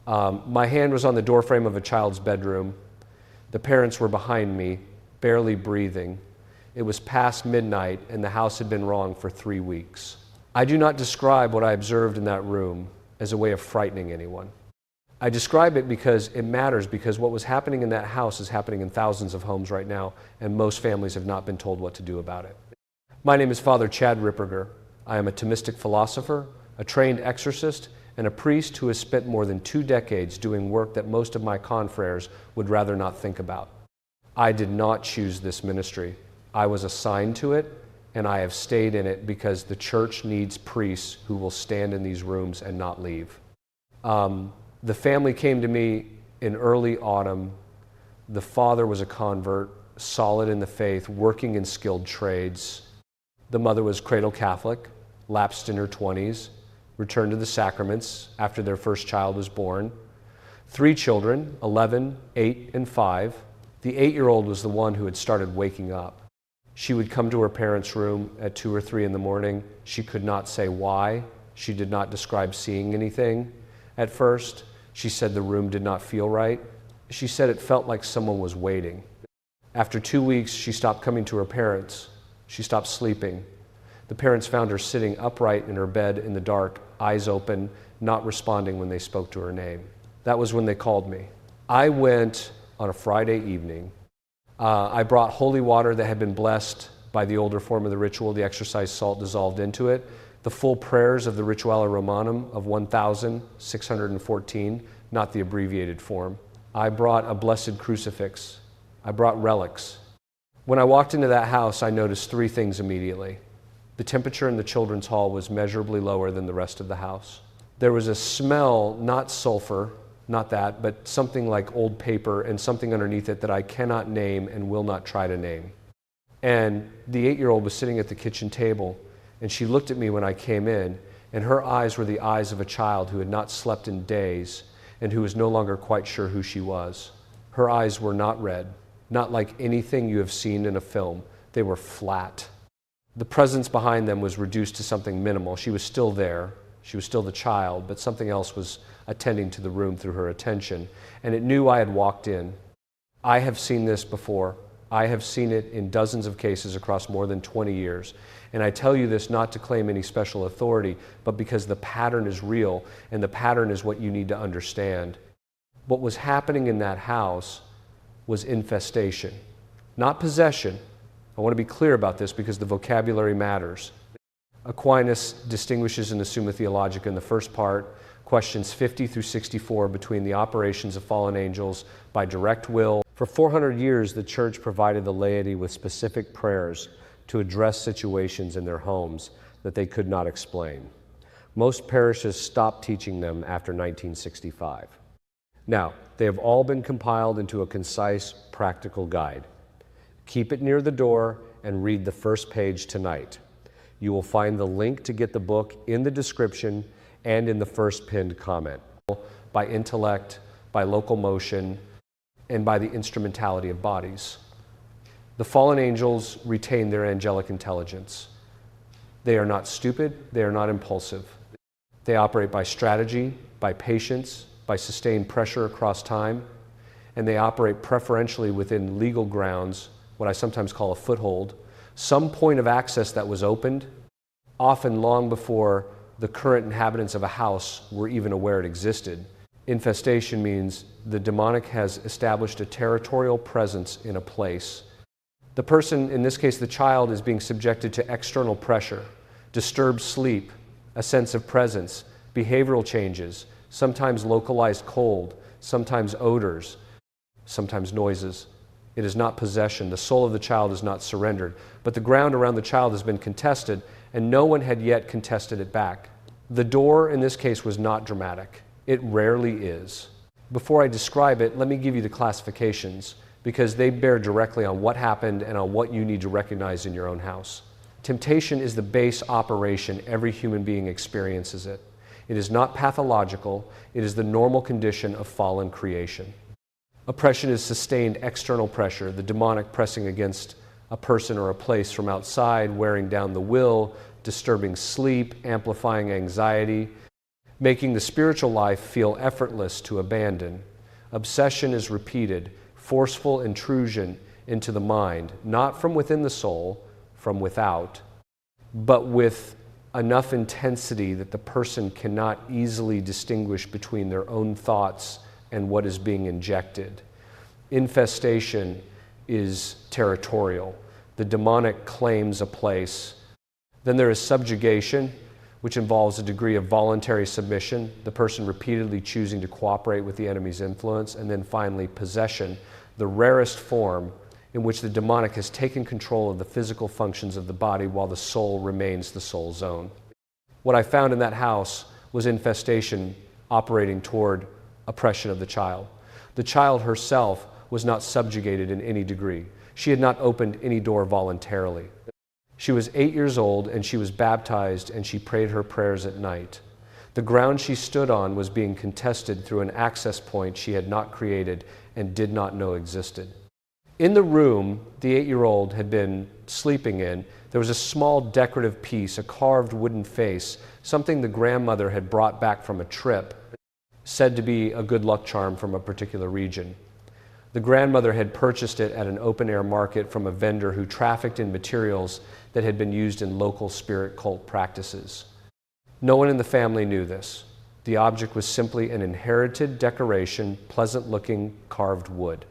My hand was on the doorframe of a child's bedroom. The parents were behind me, barely breathing. It was past midnight, and the house had been wrong for 3 weeks. I do not describe what I observed in that room as a way of frightening anyone. I describe it because it matters, because what was happening in that house is happening in thousands of homes right now, and most families have not been told what to do about it. My name is Father Chad Ripperger. I am a Thomistic philosopher, a trained exorcist, and a priest who has spent more than 2 decades doing work that most of my confreres would rather not think about. I did not choose this ministry. I was assigned to it, and I have stayed in it because the church needs priests who will stand in these rooms and not leave. The family came to me in early autumn. The father was a convert, solid in the faith, working in skilled trades. The mother was cradle Catholic, lapsed in her 20s, returned to the sacraments after their first child was born. 3 children, 11, 8, and 5. The 8-year-old was the one who had started waking up. She would come to her parents' room at 2 or 3 in the morning. She could not say why. She did not describe seeing anything at first. She said the room did not feel right. She said it felt like someone was waiting. After 2 weeks, she stopped coming to her parents. She stopped sleeping. The parents found her sitting upright in her bed in the dark, eyes open, not responding when they spoke to her name. That was when they called me. I went on a Friday evening. I brought holy water that had been blessed by the older form of the ritual, the exorcised salt dissolved into it, the full prayers of the Rituale Romanum of 1,614, not the abbreviated form. I brought a blessed crucifix. I brought relics. When I walked into that house, I noticed 3 things immediately. The temperature in the children's hall was measurably lower than the rest of the house. There was a smell, not sulfur, not that, but something like old paper and something underneath it that I cannot name and will not try to name. And the 8-year-old was sitting at the kitchen table, and she looked at me when I came in, and her eyes were the eyes of a child who had not slept in days and who was no longer quite sure who she was. Her eyes were not red, not like anything you have seen in a film. They were flat. The presence behind them was reduced to something minimal. She was still there. She was still the child, but something else was attending to the room through her attention, and it knew I had walked in. I have seen this before. I have seen it in dozens of cases across more than 20 years. And I tell you this not to claim any special authority, but because the pattern is real, and the pattern is what you need to understand. What was happening in that house was infestation, not possession. I want to be clear about this because the vocabulary matters. Aquinas distinguishes in the Summa Theologica in the first part, questions 50 through 64, between the operations of fallen angels by direct will. For 400 years, the Church provided the laity with specific prayers to address situations in their homes that they could not explain. Most parishes stopped teaching them after 1965. Now, they have all been compiled into a concise, practical guide. Keep it near the door and read the first page tonight. You will find the link to get the book in the description and in the first pinned comment. By intellect, by local motion, and by the instrumentality of bodies. The fallen angels retain their angelic intelligence. They are not stupid, they are not impulsive. They operate by strategy, by patience, by sustained pressure across time, and they operate preferentially within legal grounds, what I sometimes call a foothold, some point of access that was opened, often long before the current inhabitants of a house were even aware it existed. Infestation means the demonic has established a territorial presence in a place. The person, in this case the child, is being subjected to external pressure, disturbed sleep, a sense of presence, behavioral changes, sometimes localized cold, sometimes odors, sometimes noises. It is not possession. The soul of the child is not surrendered, but the ground around the child has been contested, and no one had yet contested it back. The door in this case was not dramatic. It rarely is. Before I describe it, let me give you the classifications, because they bear directly on what happened and on what you need to recognize in your own house. Temptation is the base operation. Every human being experiences it. It is not pathological. It is the normal condition of fallen creation. Oppression is sustained external pressure, the demonic pressing against a person or a place from outside, wearing down the will, disturbing sleep, amplifying anxiety. making the spiritual life feel effortless to abandon. Obsession is repeated, forceful intrusion into the mind, not from within the soul, from without, but with enough intensity that the person cannot easily distinguish between their own thoughts and what is being injected. Infestation is territorial. The demonic claims a place. Then there is subjugation, which involves a degree of voluntary submission, the person repeatedly choosing to cooperate with the enemy's influence. And then finally, possession, the rarest form in which the demonic has taken control of the physical functions of the body while the soul remains the soul's own. What I found in that house was infestation operating toward oppression of the child. The child herself was not subjugated in any degree. She had not opened any door voluntarily. She was 8 years old and she was baptized and she prayed her prayers at night. The ground she stood on was being contested through an access point she had not created and did not know existed. In the room the 8-year-old had been sleeping in, there was a small decorative piece, a carved wooden face, something the grandmother had brought back from a trip, said to be a good luck charm from a particular region. The grandmother had purchased it at an open-air market from a vendor who trafficked in materials that had been used in local spirit cult practices. No one in the family knew this. The object was simply an inherited decoration, pleasant-looking carved wood.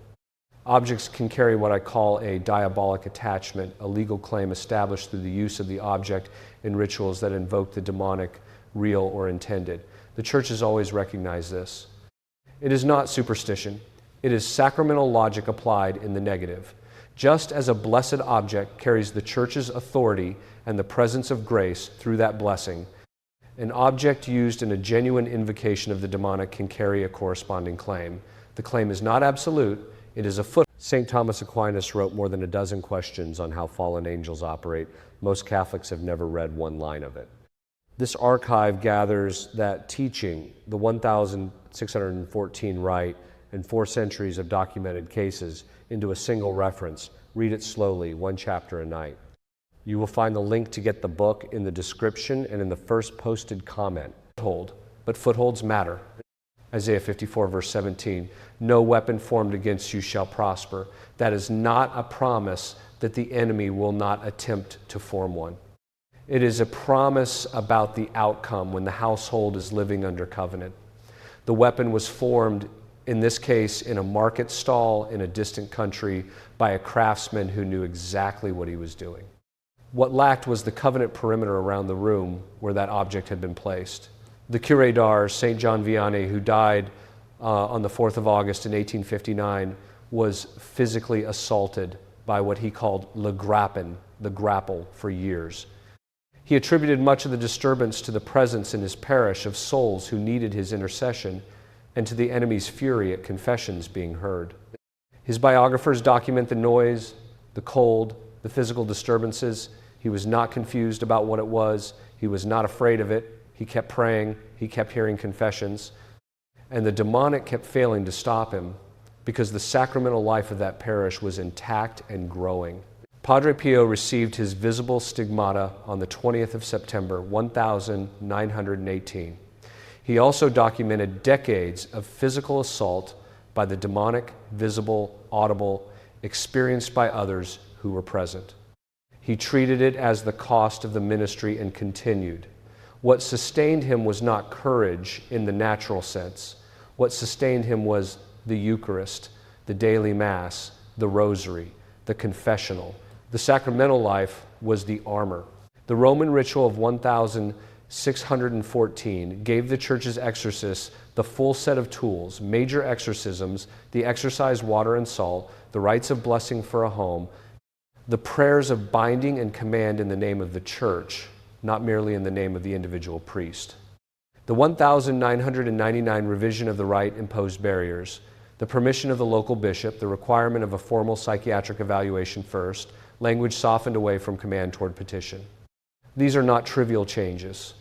Objects can carry what I call a diabolic attachment, a legal claim established through the use of the object in rituals that invoke the demonic, real or intended. The church has always recognized this. It is not superstition. It is sacramental logic applied in the negative. Just as a blessed object carries the church's authority and the presence of grace through that blessing, an object used in a genuine invocation of the demonic can carry a corresponding claim. The claim is not absolute. It is a foot. St. Thomas Aquinas wrote more than a dozen questions on how fallen angels operate. Most Catholics have never read one line of it. This archive gathers that teaching, the 1,614 rite, and 4 centuries of documented cases into a single reference. Read it slowly, 1 chapter a night. You will find the link to get the book in the description and in the first posted comment. Foothold, but footholds matter. Isaiah 54 verse 17, no weapon formed against you shall prosper. That is not a promise that the enemy will not attempt to form one. It is a promise about the outcome when the household is living under covenant. The weapon was formed, in this case, in a market stall in a distant country by a craftsman who knew exactly what he was doing. What lacked was the covenant perimeter around the room where that object had been placed. The curé d'ars, St. John Vianney, who died on the 4th of August in 1859, was physically assaulted by what he called le grappin, the grapple, for years. He attributed much of the disturbance to the presence in his parish of souls who needed his intercession and to the enemy's fury at confessions being heard. His biographers document the noise, the cold, the physical disturbances. He was not confused about what it was. He was not afraid of it. He kept praying. He kept hearing confessions. And the demonic kept failing to stop him because the sacramental life of that parish was intact and growing. Padre Pio received his visible stigmata on the 20th of September, 1918. He also documented decades of physical assault by the demonic, visible, audible, experienced by others who were present. He treated it as the cost of the ministry and continued. What sustained him was not courage in the natural sense. What sustained him was the Eucharist, the daily Mass, the Rosary, the confessional. The sacramental life was the armor. The Roman ritual of 1,614 gave the Church's exorcists the full set of tools: major exorcisms, the exorcise water and salt, the rites of blessing for a home, the prayers of binding and command in the name of the Church, not merely in the name of the individual priest. The 1,999 revision of the rite imposed barriers: the permission of the local bishop, the requirement of a formal psychiatric evaluation first, language softened away from command toward petition. These are not trivial changes.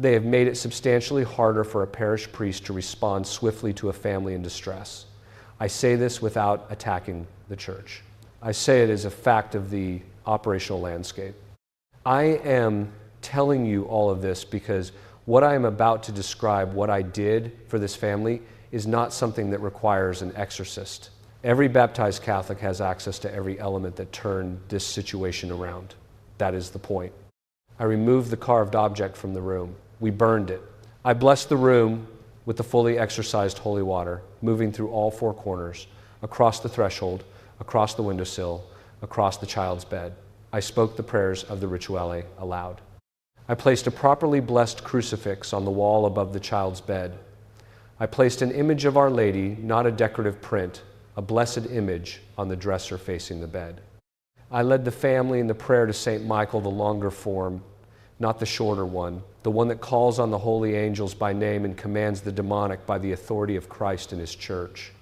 They have made it substantially harder for a parish priest to respond swiftly to a family in distress. I say this without attacking the Church. I say it as a fact of the operational landscape. I am telling you all of this because What I am about to describe, what I did for this family, is not something that requires an exorcist. Every baptized Catholic has access to every element that turned this situation around. That is the point. I removed the carved object from the room. We burned it. I blessed the room with the fully exorcised holy water, moving through all four corners, across the threshold, across the windowsill, across the child's bed. I spoke the prayers of the Rituale aloud. I placed a properly blessed crucifix on the wall above the child's bed. I placed an image of Our Lady, not a decorative print, a blessed image on the dresser facing the bed. I led the family in the prayer to St. Michael, the longer form, not the shorter one, the one that calls on the holy angels by name and commands the demonic by the authority of Christ and His church.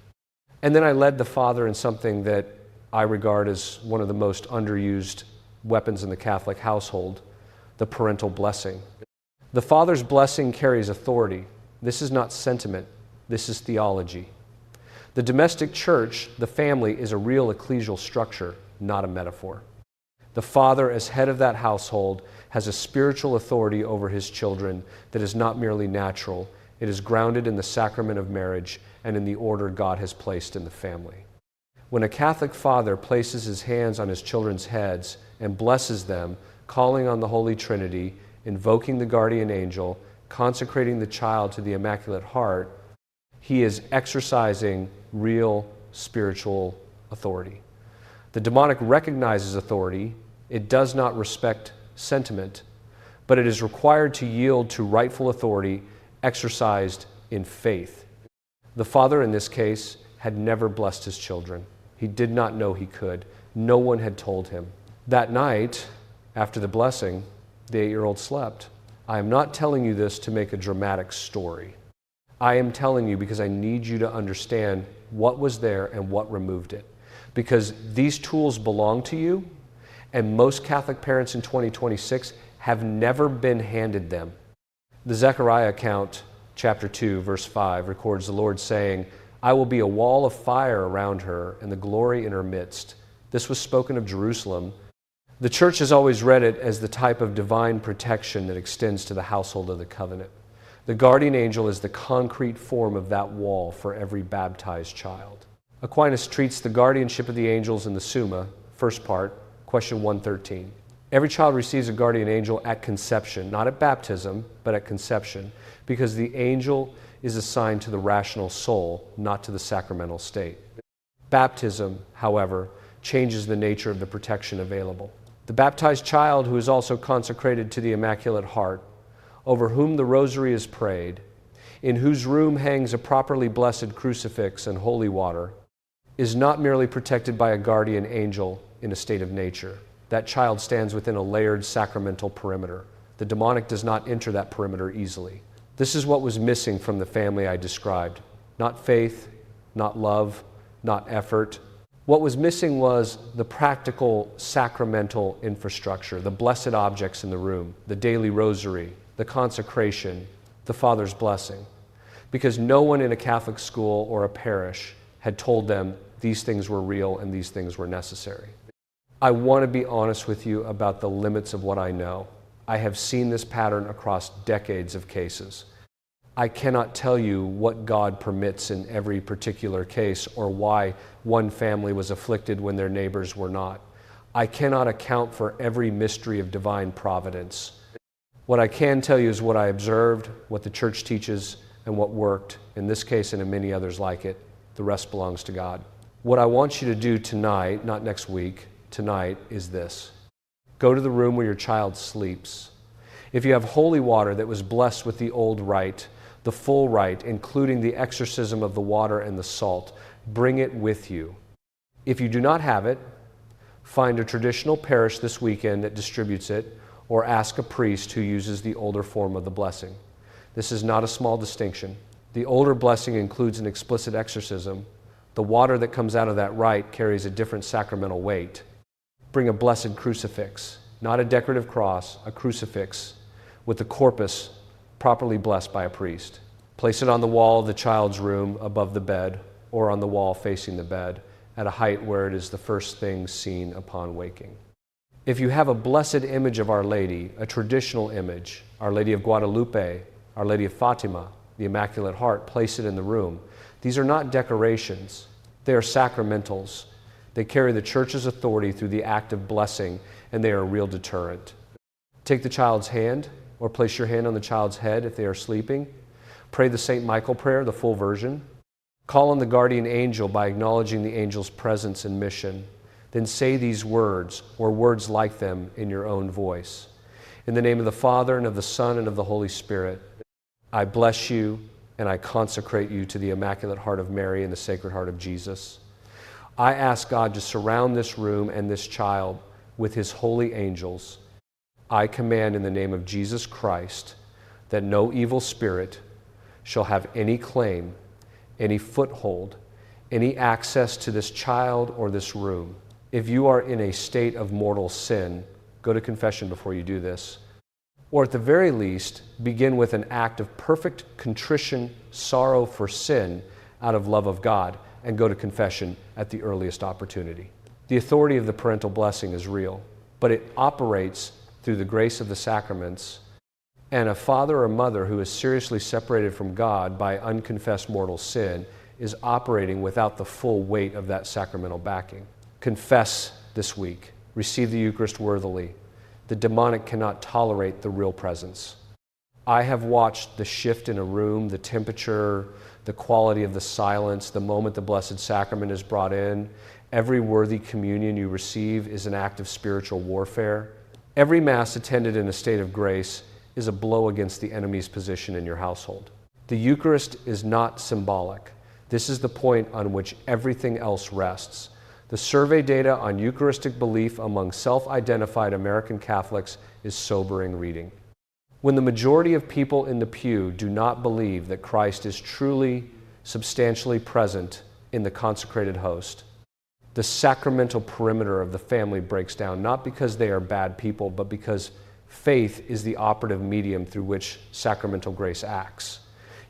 And then I led the Father in something that I regard as one of the most underused weapons in the Catholic household, the parental blessing. The Father's blessing carries authority. This is not sentiment. This is theology. The domestic church, the family, is a real ecclesial structure, not a metaphor. The Father, as head of that household, has a spiritual authority over his children that is not merely natural. It is grounded in the sacrament of marriage and in the order God has placed in the family. When a Catholic father places his hands on his children's heads and blesses them, calling on the Holy Trinity, invoking the guardian angel, consecrating the child to the Immaculate Heart, he is exercising real spiritual authority. The demonic recognizes authority. It does not respect sentiment, but it is required to yield to rightful authority exercised in faith. The father in this case had never blessed his children. He did not know he could. No one had told him. That night, after the blessing, the 8-year-old slept. I am not telling you this to make a dramatic story. I am telling you because I need you to understand what was there and what removed it. Because these tools belong to you, and most Catholic parents in 2026 have never been handed them. The Zechariah account, chapter 2, verse 5, records the Lord saying, "I will be a wall of fire around her and the glory in her midst." This was spoken of Jerusalem. The church has always read it as the type of divine protection that extends to the household of the covenant. The guardian angel is the concrete form of that wall for every baptized child. Aquinas treats the guardianship of the angels in the Summa, first part, question 113. Every child receives a guardian angel at conception, not at baptism, but at conception, because the angel is assigned to the rational soul, not to the sacramental state. Baptism, however, changes the nature of the protection available. The baptized child, who is also consecrated to the Immaculate Heart, over whom the rosary is prayed, in whose room hangs a properly blessed crucifix and holy water, is not merely protected by a guardian angel in a state of nature. That child stands within a layered sacramental perimeter. The demonic does not enter that perimeter easily. This is what was missing from the family I described. Not faith, not love, not effort. What was missing was the practical sacramental infrastructure, the blessed objects in the room, the daily rosary, the consecration, the Father's blessing. Because no one in a Catholic school or a parish had told them these things were real and these things were necessary. I want to be honest with you about the limits of what I know. I have seen this pattern across decades of cases. I cannot tell you what God permits in every particular case or why one family was afflicted when their neighbors were not. I cannot account for every mystery of divine providence. What I can tell you is what I observed, what the church teaches, and what worked, in this case and in many others like it. The rest belongs to God. What I want you to do tonight, not next week, tonight, is this. Go to the room where your child sleeps. If you have holy water that was blessed with the old rite, the full rite, including the exorcism of the water and the salt, bring it with you. If you do not have it, find a traditional parish this weekend that distributes it, or ask a priest who uses the older form of the blessing. This is not a small distinction. The older blessing includes an explicit exorcism. The water that comes out of that rite carries a different sacramental weight. Bring a blessed crucifix, not a decorative cross, a crucifix with the corpus properly blessed by a priest. Place it on the wall of the child's room above the bed or on the wall facing the bed at a height where it is the first thing seen upon waking. If you have a blessed image of Our Lady, a traditional image, Our Lady of Guadalupe, Our Lady of Fatima, the Immaculate Heart, place it in the room. These are not decorations. They are sacramentals. They carry the Church's authority through the act of blessing, and they are a real deterrent. Take the child's hand, or place your hand on the child's head if they are sleeping. Pray the St. Michael prayer, the full version. Call on the guardian angel by acknowledging the angel's presence and mission. Then say these words, or words like them, in your own voice. In the name of the Father, and of the Son, and of the Holy Spirit, I bless you, and I consecrate you to the Immaculate Heart of Mary and the Sacred Heart of Jesus. I ask God to surround this room and this child with his holy angels. I command in the name of Jesus Christ that no evil spirit shall have any claim, any foothold, any access to this child or this room. If you are in a state of mortal sin, go to confession before you do this. Or at the very least, begin with an act of perfect contrition, sorrow for sin out of love of God, and go to confession at the earliest opportunity. The authority of the parental blessing is real, but it operates through the grace of the sacraments, and a father or mother who is seriously separated from God by unconfessed mortal sin is operating without the full weight of that sacramental backing. Confess this week. Receive the Eucharist worthily. The demonic cannot tolerate the real presence. I have watched the shift in a room, the temperature, the quality of the silence, the moment the Blessed Sacrament is brought in. Every worthy communion you receive is an act of spiritual warfare. Every Mass attended in a state of grace is a blow against the enemy's position in your household. The Eucharist is not symbolic. This is the point on which everything else rests. The survey data on Eucharistic belief among self-identified American Catholics is sobering reading. When the majority of people in the pew do not believe that Christ is truly, substantially present in the consecrated host, the sacramental perimeter of the family breaks down, not because they are bad people, but because faith is the operative medium through which sacramental grace acts.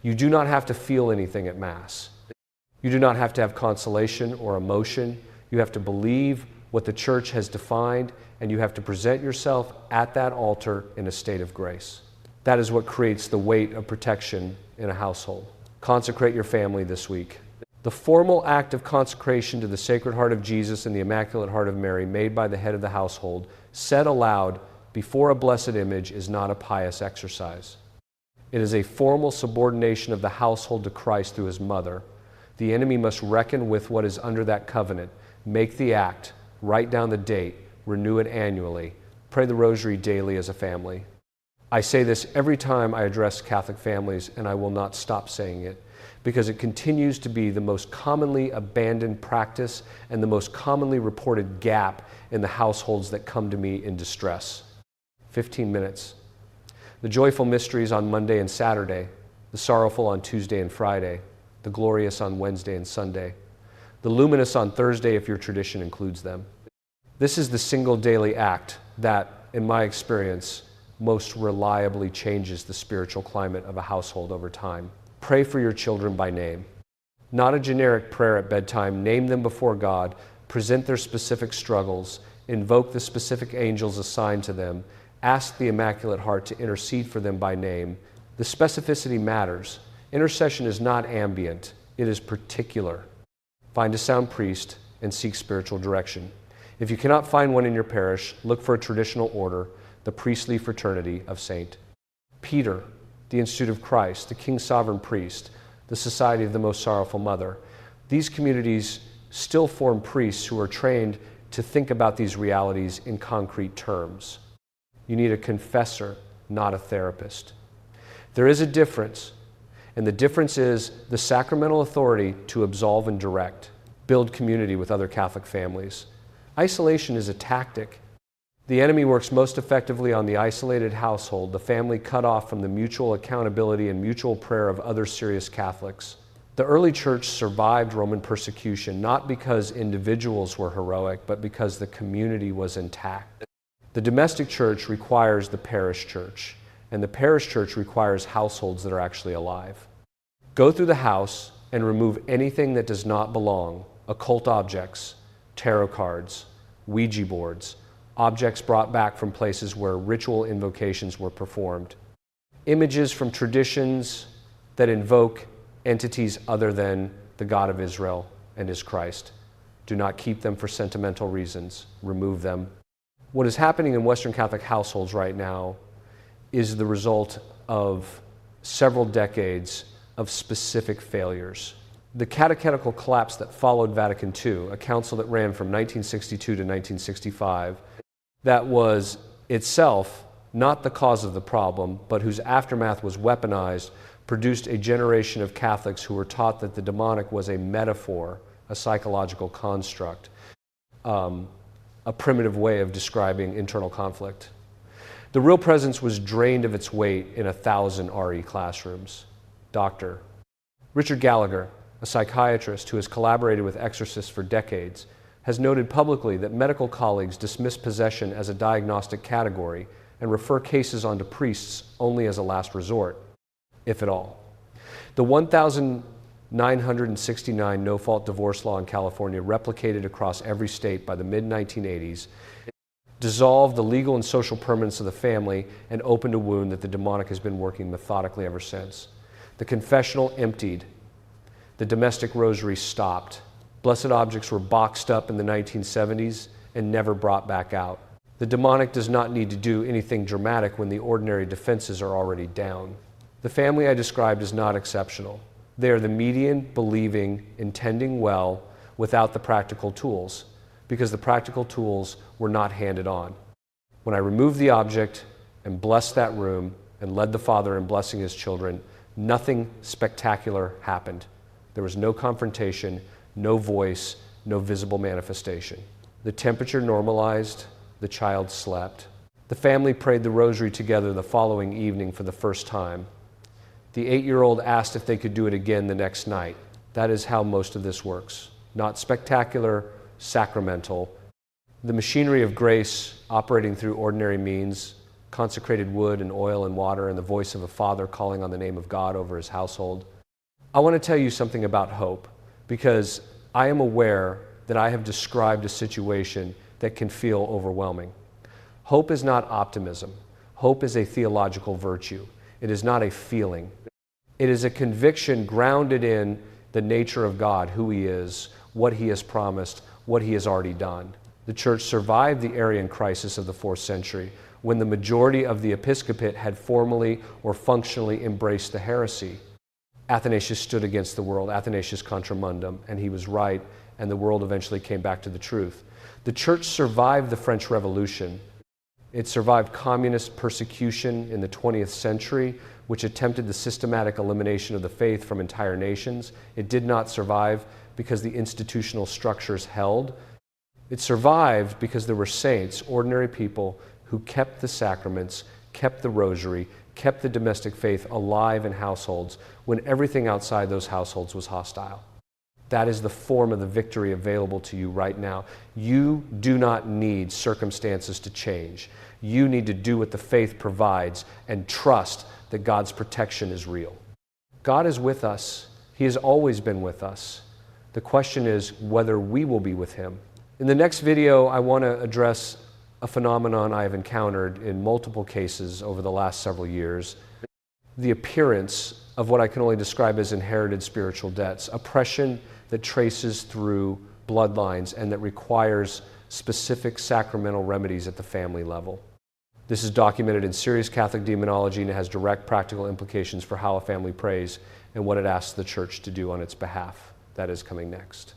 You do not have to feel anything at Mass. You do not have to have consolation or emotion. You have to believe what the Church has defined, and you have to present yourself at that altar in a state of grace. That is what creates the weight of protection in a household. Consecrate your family this week. The formal act of consecration to the Sacred Heart of Jesus and the Immaculate Heart of Mary made by the head of the household, said aloud before a blessed image, is not a pious exercise. It is a formal subordination of the household to Christ through his mother. The enemy must reckon with what is under that covenant. Make the act, write down the date, renew it annually, pray the Rosary daily as a family. I say this every time I address Catholic families, and I will not stop saying it, because it continues to be the most commonly abandoned practice and the most commonly reported gap in the households that come to me in distress. 15 minutes. The joyful mysteries on Monday and Saturday, the sorrowful on Tuesday and Friday, the glorious on Wednesday and Sunday, the luminous on Thursday if your tradition includes them. This is the single daily act that, in my experience, most reliably changes the spiritual climate of a household over time. Pray for your children by name. Not a generic prayer at bedtime. Name them before God, present their specific struggles, invoke the specific angels assigned to them, ask the Immaculate Heart to intercede for them by name. The specificity matters. Intercession is not ambient, it is particular. Find a sound priest and seek spiritual direction. If you cannot find one in your parish, look for a traditional order, the priestly fraternity of St. Peter, the Institute of Christ, the King's Sovereign Priest, the Society of the Most Sorrowful Mother. These communities still form priests who are trained to think about these realities in concrete terms. You need a confessor, not a therapist. There is a difference, and the difference is the sacramental authority to absolve and direct, build community with other Catholic families. Isolation is a tactic. The enemy works most effectively on the isolated household, the family cut off from the mutual accountability and mutual prayer of other serious Catholics. The early church survived Roman persecution not because individuals were heroic, but because the community was intact. The domestic church requires the parish church, and the parish church requires households that are actually alive. Go through the house and remove anything that does not belong: occult objects, tarot cards, Ouija boards, objects brought back from places where ritual invocations were performed. Images from traditions that invoke entities other than the God of Israel and his Christ. Do not keep them for sentimental reasons. Remove them. What is happening in Western Catholic households right now is the result of several decades of specific failures. The catechetical collapse that followed Vatican II, a council that ran from 1962 to 1965, that was itself not the cause of the problem, but whose aftermath was weaponized, produced a generation of Catholics who were taught that the demonic was a metaphor, a psychological construct, a primitive way of describing internal conflict. The real presence was drained of its weight in 1,000 RE classrooms. Dr. Richard Gallagher, a psychiatrist who has collaborated with exorcists for decades, has noted publicly that medical colleagues dismiss possession as a diagnostic category and refer cases onto priests only as a last resort, if at all. The 1,969 no-fault divorce law in California, replicated across every state by the mid-1980s, dissolved the legal and social permanence of the family and opened a wound that the demonic has been working methodically ever since. The confessional emptied. The domestic rosary stopped. Blessed objects were boxed up in the 1970s and never brought back out. The demonic does not need to do anything dramatic when the ordinary defenses are already down. The family I described is not exceptional. They are the median, believing, intending well without the practical tools, because the practical tools were not handed on. When I removed the object and blessed that room and led the Father in blessing his children, nothing spectacular happened. There was no confrontation, no voice, no visible manifestation. The temperature normalized, the child slept. The family prayed the rosary together the following evening for the first time. The 8-year-old asked if they could do it again the next night. That is how most of this works. Not spectacular, sacramental. The machinery of grace operating through ordinary means, consecrated wood and oil and water, and the voice of a father calling on the name of God over his household. I want to tell you something about hope, because I am aware that I have described a situation that can feel overwhelming. Hope is not optimism. Hope is a theological virtue. It is not a feeling. It is a conviction grounded in the nature of God, who he is, what he has promised, what he has already done. The church survived the Arian crisis of the 4th century, when the majority of the episcopate had formally or functionally embraced the heresy. Athanasius stood against the world, Athanasius contra mundum, and he was right, and the world eventually came back to the truth. The church survived the French Revolution. It survived communist persecution in the 20th century, which attempted the systematic elimination of the faith from entire nations. It did not survive because the institutional structures held. It survived because there were saints, ordinary people, who kept the sacraments, kept the rosary, kept the domestic faith alive in households when everything outside those households was hostile. That is the form of the victory available to you right now. You do not need circumstances to change. You need to do what the faith provides and trust that God's protection is real. God is with us. He has always been with us. The question is whether we will be with him. In the next video, I want to address a phenomenon I have encountered in multiple cases over the last several years: the appearance of what I can only describe as inherited spiritual debts, oppression that traces through bloodlines and that requires specific sacramental remedies at the family level. This is documented in serious Catholic demonology, and it has direct practical implications for how a family prays and what it asks the church to do on its behalf. That is coming next.